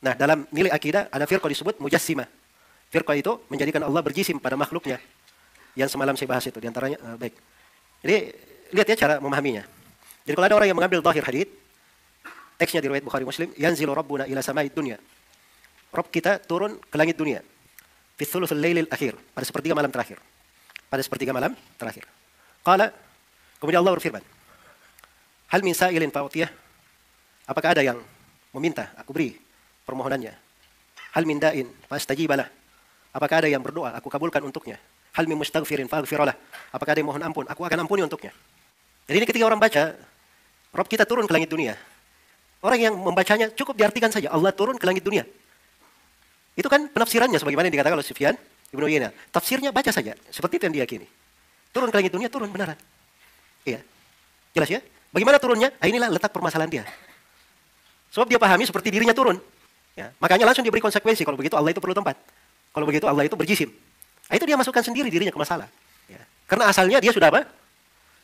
Nah, dalam nilai akidah ada firqah disebut mujassimah. Firqah itu menjadikan Allah berjisim pada makhluknya. Yang semalam saya bahas itu diantaranya baik. Jadi lihat ya cara memahaminya. Jadi kalau ada orang yang mengambil zahir hadits, teksnya di riwayat Bukhari Muslim, yanzilu rabbuna ila samai dunya. Rabb kita turun ke langit dunia. Fi thuluthil lailil akhir, pada sepertiga malam terakhir. Pada sepertiga malam terakhir. Qala, kemudian Allah berfirman, hal min sa'ilin fa'utiyah? Apakah ada yang meminta, aku beri permohonannya. Hal min da'in fa'astajibalah? Apakah ada yang berdoa, aku kabulkan untuknya. Hal min mustaghfirin fa'aghfiralah? Apakah ada yang mohon ampun, aku akan ampuni untuknya. Jadi ini ketika orang baca, Rabb kita turun ke langit dunia. Orang yang membacanya cukup diartikan saja, Allah turun ke langit dunia. Itu kan penafsirannya sebagaimana yang dikatakan oleh Sufyan Ibnu Uyainah. Tafsirnya baca saja, seperti itu yang diyakini. Turun ke langit dunia, turun benaran. Iya. Jelas ya? Bagaimana turunnya? Inilah letak permasalahan dia. Sebab dia pahami seperti dirinya turun. Ya, makanya langsung diberi konsekuensi. Kalau begitu Allah itu perlu tempat. Kalau begitu Allah itu berjisim. Itu dia masukkan sendiri dirinya ke masalah. Ya. Karena asalnya dia sudah apa?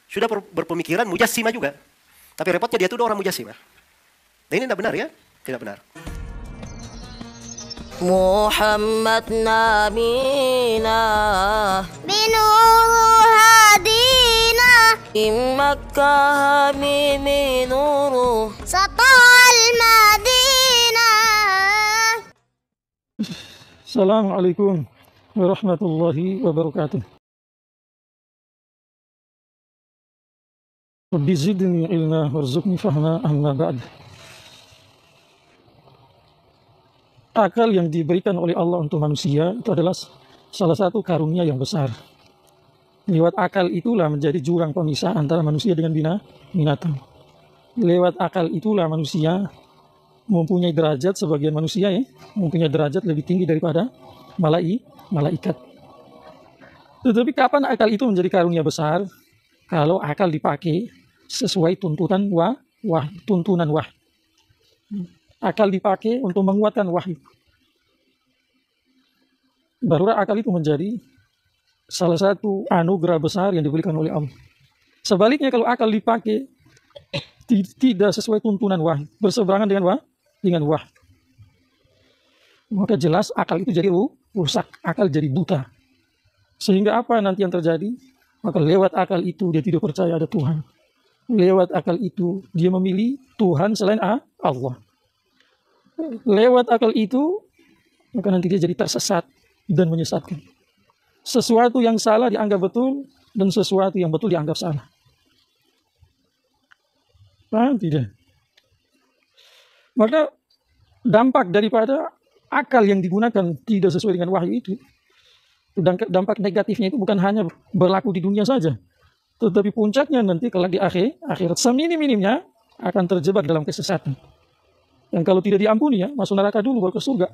Sudah berpemikiran mujassimah juga. Tapi repotnya dia itu orang mujassimah. Nah ini tidak benar ya? Tidak benar. Muhammad nabina binuru hadina Makkah minuru satal madinah. Assalamualaikum warahmatullahi wabarakatuh. Rabbi zidni ilma warzuqni fahma amma ba'd. Akal yang diberikan oleh Allah untuk manusia itu adalah salah satu karunia yang besar. Lewat akal itulah menjadi jurang pemisah antara manusia dengan binatang. Lewat akal itulah manusia mempunyai derajat, sebagian manusia ya, mempunyai derajat lebih tinggi daripada malaikat. Tetapi kapan akal itu menjadi karunia besar? Kalau akal dipakai sesuai tuntunan tuntunan wahyu. Akal dipakai untuk menguatkan wahyu. Barulah akal itu menjadi salah satu anugerah besar yang diberikan oleh Allah. Sebaliknya kalau akal dipakai tidak sesuai tuntunan wahyu, berseberangan dengan wahyu, maka jelas akal itu jadi rusak, akal jadi buta. Sehingga apa nanti yang terjadi? Maka lewat akal itu dia tidak percaya ada Tuhan. Lewat akal itu dia memilih Tuhan selain Allah. Lewat akal itu maka nanti dia jadi tersesat dan menyesatkan. Sesuatu yang salah dianggap betul dan sesuatu yang betul dianggap salah. Paham tidak? Maka dampak daripada akal yang digunakan tidak sesuai dengan wahyu itu, dampak negatifnya itu bukan hanya berlaku di dunia saja, tetapi puncaknya nanti kalau di akhirat seminim-minimnya akan terjebak dalam kesesatan. Yang kalau tidak diampuni ya, masuk neraka dulu baru ke surga.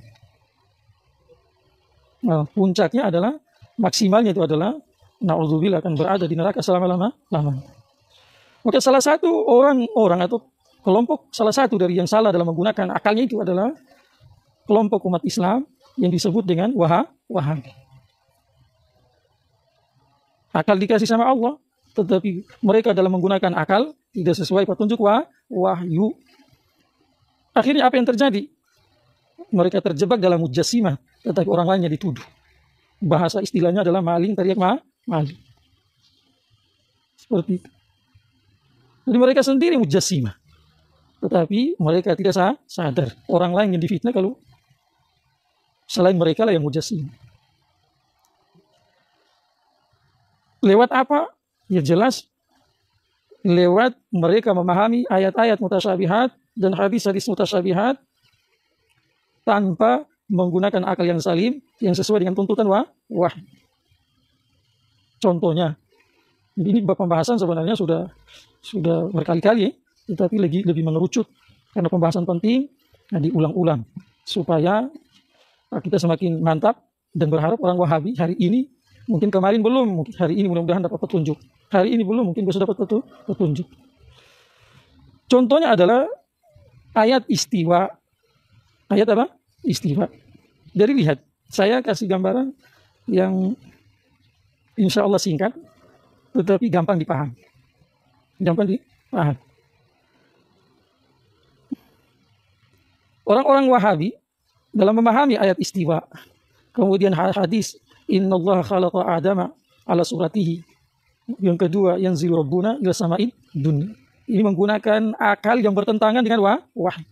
Nah, puncaknya adalah, maksimalnya itu adalah, na'udzubillah akan berada di neraka selama-lamanya. Maka salah satu orang atau kelompok, salah satu dari yang salah dalam menggunakan akalnya itu adalah kelompok umat Islam yang disebut dengan Wahabi. Akal dikasih sama Allah, tetapi mereka dalam menggunakan akal tidak sesuai petunjuk wahyu. Akhirnya apa yang terjadi? Mereka terjebak dalam mujassimah, tetapi orang lainnya dituduh. Bahasa istilahnya adalah maling teriak maling. Seperti itu. Jadi mereka sendiri mujassimah, tetapi mereka tidak sadar. Orang lain yang difitnah kalau selain mereka lah yang mujassimah. Lewat apa? Ya jelas lewat mereka memahami ayat-ayat mutasyabihat dan hadis-hadis mutasyabihat tanpa menggunakan akal yang salim yang sesuai dengan tuntutan wahyu. Contohnya, ini pembahasan sebenarnya sudah berkali-kali, tetapi lebih mengerucut karena pembahasan penting. Nah, diulang-ulang supaya kita semakin mantap dan berharap orang Wahabi hari ini, mungkin kemarin belum, mungkin hari ini mudah-mudahan dapat petunjuk. Hari ini belum, mungkin besok dapat petunjuk. Contohnya adalah ayat istiwa. Ayat apa? Istiwa. Jadi lihat, saya kasih gambaran yang insya Allah singkat, tetapi gampang dipahami. Gampang dipahami. Orang-orang Wahabi dalam memahami ayat istiwa, kemudian hadis innallaha khalaqa adama ala suratihi, yang kedua yanzilu rabbuna ila sama'id dunya. Ini menggunakan akal yang bertentangan dengan wahyu.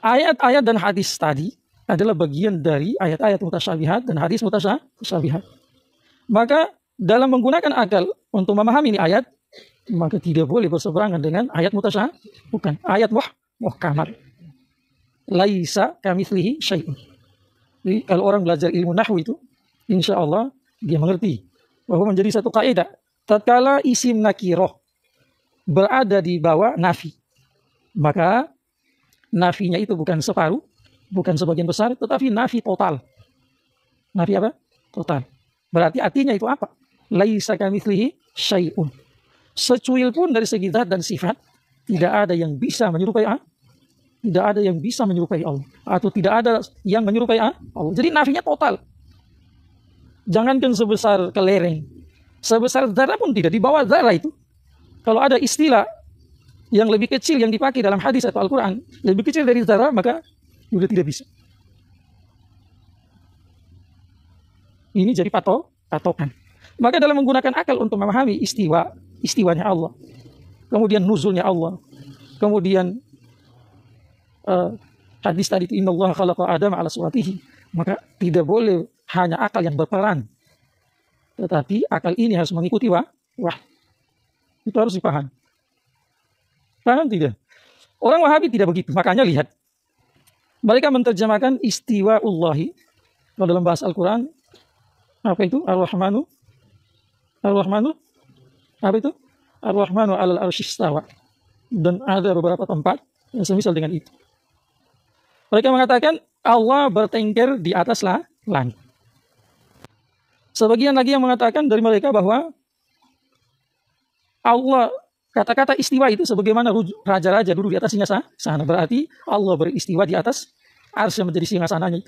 Ayat-ayat dan hadis tadi adalah bagian dari ayat-ayat mutasyabihat dan hadis mutasyabihat. Maka dalam menggunakan akal untuk memahami ini ayat, maka tidak boleh berseberangan dengan ayat mutasyabihat, bukan ayat muhkamat. Laisa kamitslihi syai'un. Jadi kalau orang belajar ilmu nahwu itu, insya Allah dia mengerti bahwa menjadi satu kaidah tatkala isim nakiroh berada di bawah nafi, maka nafinya itu bukan separuh, bukan sebagian besar, tetapi nafi total. Nafi apa? Total. Berarti artinya itu apa? Laisa kamitslihi syai'un. Secuil pun dari segi zat dan sifat tidak ada yang bisa menyerupai tidak ada yang bisa menyerupai Allah, atau tidak ada yang menyerupai Allah. Jadi nafinya total. Jangankan sebesar kelereng, sebesar zarah pun tidak, di bawah zarah itu. Kalau ada istilah yang lebih kecil yang dipakai dalam hadis atau Al-Quran, lebih kecil dari zarah, maka sudah tidak bisa. Ini jadi patokan. Maka dalam menggunakan akal untuk memahami istiwanya Allah, kemudian nuzulnya Allah, kemudian hadis tadi itu innallaha khalaqa adama ala suratihi, maka tidak boleh hanya akal yang berperan, tetapi akal ini harus mengikuti itu harus dipahami. Paham tidak? Orang Wahabi tidak begitu. Makanya lihat, mereka menerjemahkan istiwa'ullahi kalau dalam bahasa Al-Quran, apa itu? Ar-Rahmanu apa itu? Ar-Rahmanu alal arsyistawa. Dan ada beberapa tempat yang semisal dengan itu. Mereka mengatakan Allah bertengger di atas langit. Sebagian lagi yang mengatakan dari mereka bahwa Allah, kata-kata istiwa itu sebagaimana raja-raja duduk di atas singgasana. Berarti Allah beristiwa di atas arsy yang menjadi singgasananya.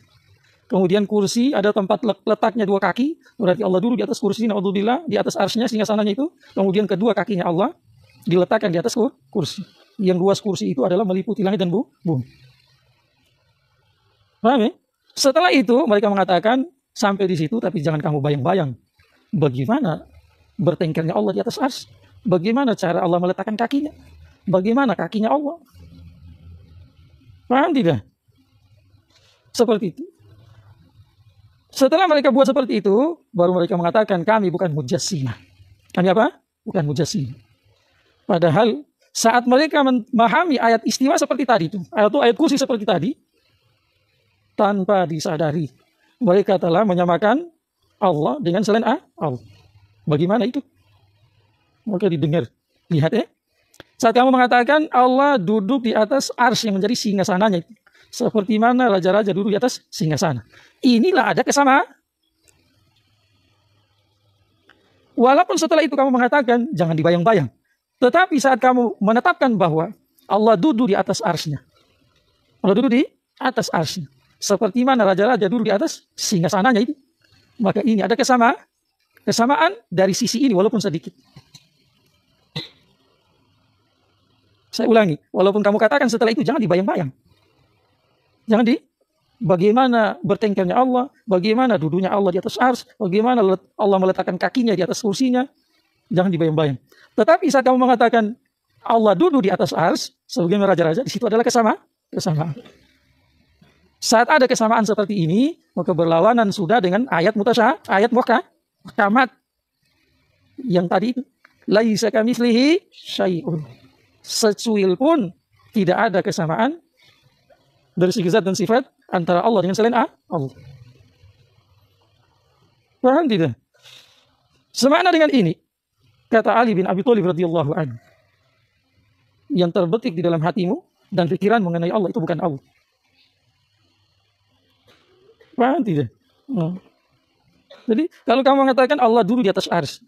Kemudian kursi ada tempat letaknya 2 kaki. Berarti Allah duduk di atas kursi, naudzubillah, di atas arsy-nya singgasananya itu. Kemudian kedua kakinya Allah diletakkan di atas kursi. Yang luas kursi itu adalah meliputi langit dan bumi. Paham ya? Setelah itu mereka mengatakan sampai di situ, tapi jangan kamu bayang-bayang bagaimana bertengkernya Allah di atas arsy. Bagaimana cara Allah meletakkan kakinya? Bagaimana kakinya Allah? Paham tidak? Seperti itu. Setelah mereka buat seperti itu, baru mereka mengatakan kami bukan mujassimah. Kami apa? Bukan mujassimah. Padahal saat mereka memahami ayat istiwa seperti tadi itu, atau ayat kursi seperti tadi, tanpa disadari mereka telah menyamakan Allah dengan selain Allah. Bagaimana itu? Maka didengar, lihat ya. Saat kamu mengatakan Allah duduk di atas arsy yang menjadi singgasananya, seperti mana raja-raja duduk di atas singgasana. Inilah ada kesamaan. Walaupun setelah itu kamu mengatakan jangan dibayang-bayang, tetapi saat kamu menetapkan bahwa Allah duduk di atas arsy-Nya, Allah duduk di atas arsy, seperti mana raja-raja duduk di atas singgasananya itu, maka ini ada kesamaan dari sisi ini walaupun sedikit. Saya ulangi, walaupun kamu katakan setelah itu jangan dibayang-bayang. Bagaimana bertengkernya Allah, bagaimana duduknya Allah di atas arsy, bagaimana Allah meletakkan kakinya di atas kursinya, jangan dibayang-bayang. Tetapi saat kamu mengatakan Allah duduk di atas arsy, sebagaimana raja-raja, di situ adalah kesamaan. Saat ada kesamaan seperti ini, maka berlawanan sudah dengan ayat muhkamat yang tadi itu. Laisa kamitslihi syai'un. Secuil pun tidak ada kesamaan dari segi zat dan sifat antara Allah dengan selain Allah. Paham tidak? Semakna dengan ini, kata Ali bin Abi Thalib radhiyallahu anhu, yang terbetik di dalam hatimu dan pikiran mengenai Allah itu bukan Allah. Paham tidak? Jadi kalau kamu mengatakan Allah duduk di atas arsy,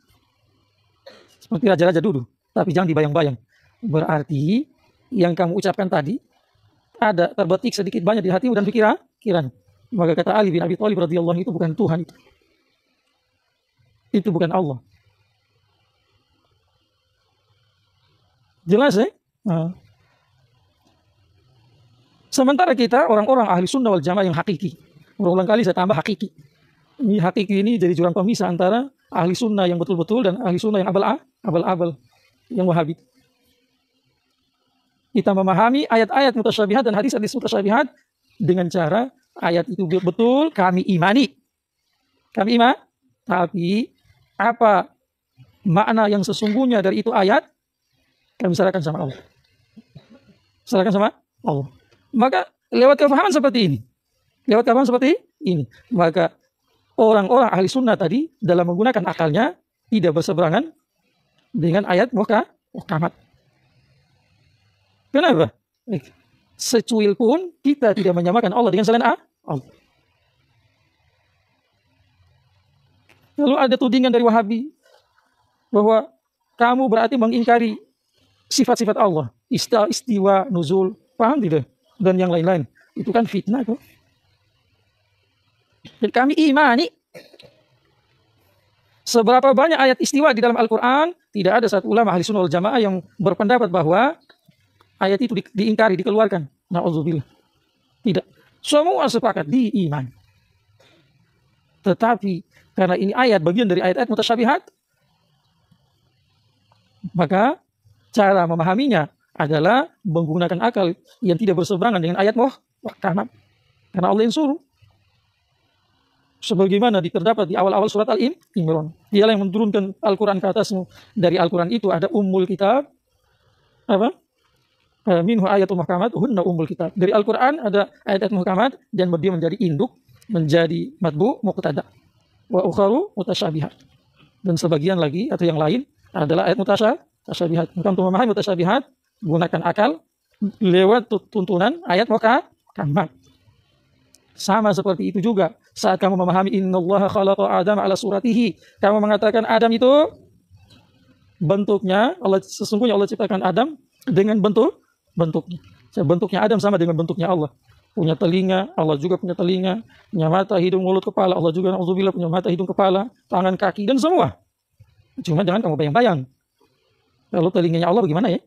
seperti raja-raja duduk, tapi jangan dibayang-bayang. Berarti yang kamu ucapkan tadi ada terbetik sedikit banyak di hatimu dan pikiran. Maka kata Ali bin Abi Thalib radhiyallahu anhu, itu bukan Tuhan itu. Itu bukan Allah. Jelas ya? Sementara kita orang-orang ahli sunnah wal jamaah yang hakiki. Berulang kali saya tambah hakiki. Ini hakiki ini jadi jurang pemisah antara ahli sunnah yang betul-betul dan ahli sunnah yang abal-abal, yang wahabi. Kita memahami ayat-ayat mutasyabihat dan hadis-hadis mutasyabihat dengan cara ayat itu betul kami imani. Kami iman, tapi apa makna yang sesungguhnya dari itu ayat kami serahkan sama Allah. Serahkan sama Allah. Maka lewat kefahaman seperti ini, maka orang-orang ahli sunnah tadi dalam menggunakan akalnya tidak berseberangan dengan ayat muhkamat. Kenapa? Secuil pun kita tidak menyamakan Allah dengan selain Allah. Lalu ada tudingan dari Wahabi bahwa kamu berarti mengingkari sifat-sifat Allah, istiwa, nuzul, paham tidak? Dan yang lain-lain. Itu kan fitnah kok. Dan kami imani seberapa banyak ayat istiwa di dalam Al-Quran, tidak ada satu ulama ahli sunnah wal jamaah yang berpendapat bahwa ayat itu diingkari, dikeluarkan. Na'udzubillah. Tidak. Semua sepakat di iman. Tetapi karena ini ayat bagian dari ayat-ayat mutasyabihat, maka cara memahaminya adalah menggunakan akal yang tidak berseberangan dengan ayat muhkamat. Karena Allah yang suruh. Sebagaimana terdapat di awal-awal surat Al-Imran. Dialah yang menurunkan Al-Quran ke atasmu. Dari Al-Quran itu ada ummul kitab. Apa? Minhu ayatul muhkamat, hunna ummul kitab. Dari Al-Quran ada ayat-ayat muhkamat dan dia menjadi induk, menjadi matbu, muqtada. Wa ukharu mutasyabihat. Dan sebagian lagi atau yang lain adalah ayat mutasyabihat. Maka untuk memahami mutasyabihat, gunakan akal lewat tuntunan ayat muhkamat. Sama seperti itu juga saat kamu memahami innallaha khalaqa Adam ala suratihi, kamu mengatakan Adam itu bentuknya Allah, sesungguhnya Allah ciptakan Adam dengan bentuknya. Bentuknya Adam sama dengan bentuknya Allah. Punya telinga, Allah juga punya telinga. Punya mata, hidung, mulut, kepala, Allah juga na'udzubillah punya mata, hidung, kepala, tangan, kaki, dan semua. Cuma jangan kamu bayang-bayang. Kalau telinganya Allah bagaimana ya?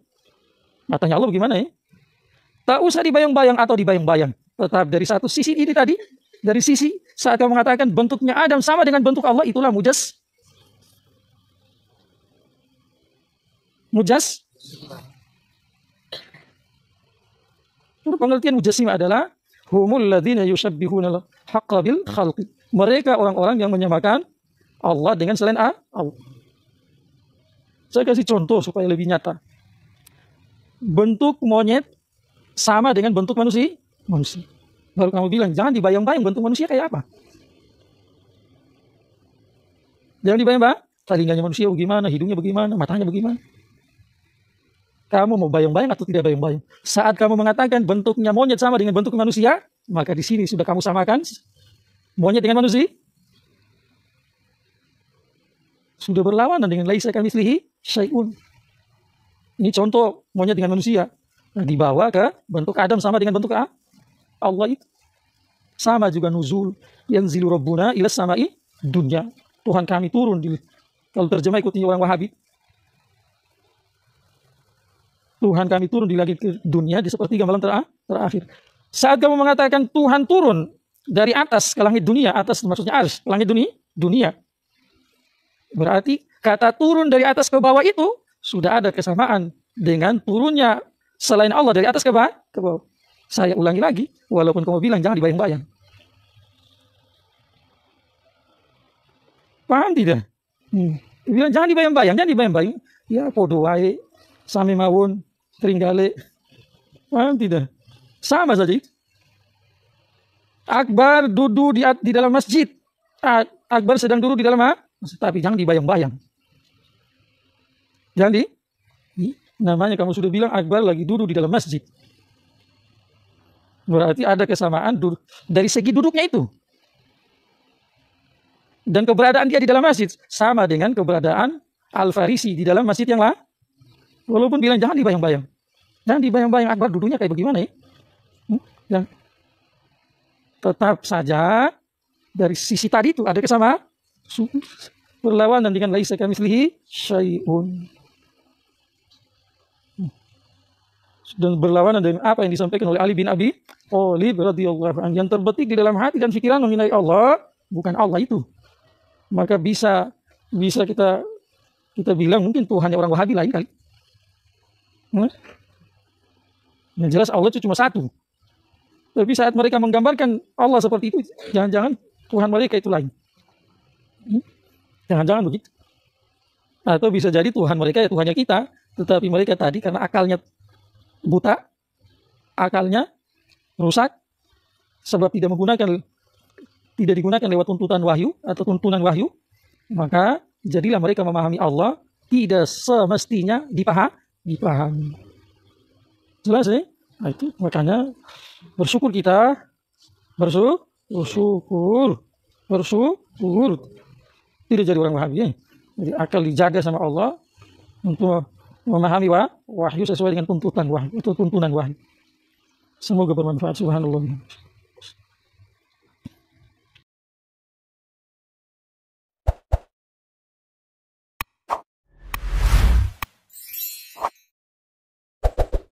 Matanya Allah bagaimana ya? Tak usah dibayang-bayang atau dibayang-bayang. Tetap dari satu sisi ini tadi, dari sisi saat kamu mengatakan bentuknya Adam sama dengan bentuk Allah, itulah mujas. Pengertian mujassimah adalah humul ladzina yushabbihuna al-haqqa bil khalqi. Mereka orang-orang yang menyamakan Allah dengan selain Allah. Saya kasih contoh supaya lebih nyata. Bentuk monyet sama dengan bentuk manusia. Baru kamu bilang, jangan dibayang-bayang bentuk manusia kayak apa. Jangan dibayang-bayang, telinganya manusia bagaimana, hidungnya bagaimana, matanya bagaimana. Kamu mau bayang-bayang atau tidak bayang-bayang? Saat kamu mengatakan bentuknya monyet sama dengan bentuk manusia, maka di sini sudah kamu samakan monyet dengan manusia. Sudah berlawanan dengan laisa kamitslihi syai'un. Ini contoh monyet dengan manusia. Nah, dibawa ke bentuk Adam sama dengan bentuk Allah itu. Sama juga nuzul. Yanzilu Rabbuna ila sama'i dunya. Tuhan kami turun. Kalau terjemah ikuti orang Wahabi. Tuhan kami turun di langit ke dunia di sepertiga malam terakhir. Saat kamu mengatakan Tuhan turun dari atas ke langit dunia, atas maksudnya arsy, langit dunia. Berarti kata turun dari atas ke bawah itu sudah ada kesamaan dengan turunnya selain Allah dari atas ke bawah. Saya ulangi lagi, walaupun kamu bilang jangan dibayang-bayang. Paham tidak? Bilang jangan dibayang-bayang. Ya podo wae, sami mawon, tringgale. Paham tidak? Sama saja itu. Akbar duduk di dalam masjid. Akbar sedang duduk di dalam masjid, tapi jangan dibayang-bayang. Namanya kamu sudah bilang Akbar lagi duduk di dalam masjid. Berarti ada kesamaan dari segi duduknya itu. Dan keberadaan dia di dalam masjid sama dengan keberadaan Al-Farisi di dalam masjid yang lain. Walaupun bilang jangan dibayang-bayang. Jangan dibayang-bayang Akbar duduknya kayak bagaimana ya. Tetap saja dari sisi tadi itu ada kesamaan. Berlawanan dengan laisa kamitslihi syai'un. dan berlawanan dengan apa yang disampaikan oleh Ali bin Abi Thalib radhiyallahu anhu. Yang terbetik di dalam hati dan pikiran mengenai Allah bukan Allah itu. Maka bisa kita bilang mungkin Tuhannya orang Wahabi lain kali. Yang jelas Allah itu cuma satu. Tapi saat mereka menggambarkan Allah seperti itu, jangan-jangan Tuhan mereka itu lain. Jangan-jangan begitu. Atau bisa jadi Tuhan mereka ya Tuhannya kita, tetapi mereka tadi karena akalnya buta, akalnya rusak, sebab tidak digunakan lewat tuntutan wahyu atau tuntunan wahyu, maka jadilah mereka memahami Allah tidak semestinya dipahami. Jelas ya? Nah, itu makanya bersyukur kita, bersyukur, tidak jadi orang Wahabi ya. Jadi akal dijaga sama Allah untuk memahami wahyu sesuai dengan tuntutan wahyu atau tuntunan wahyu. Semoga bermanfaat. Subhanallah.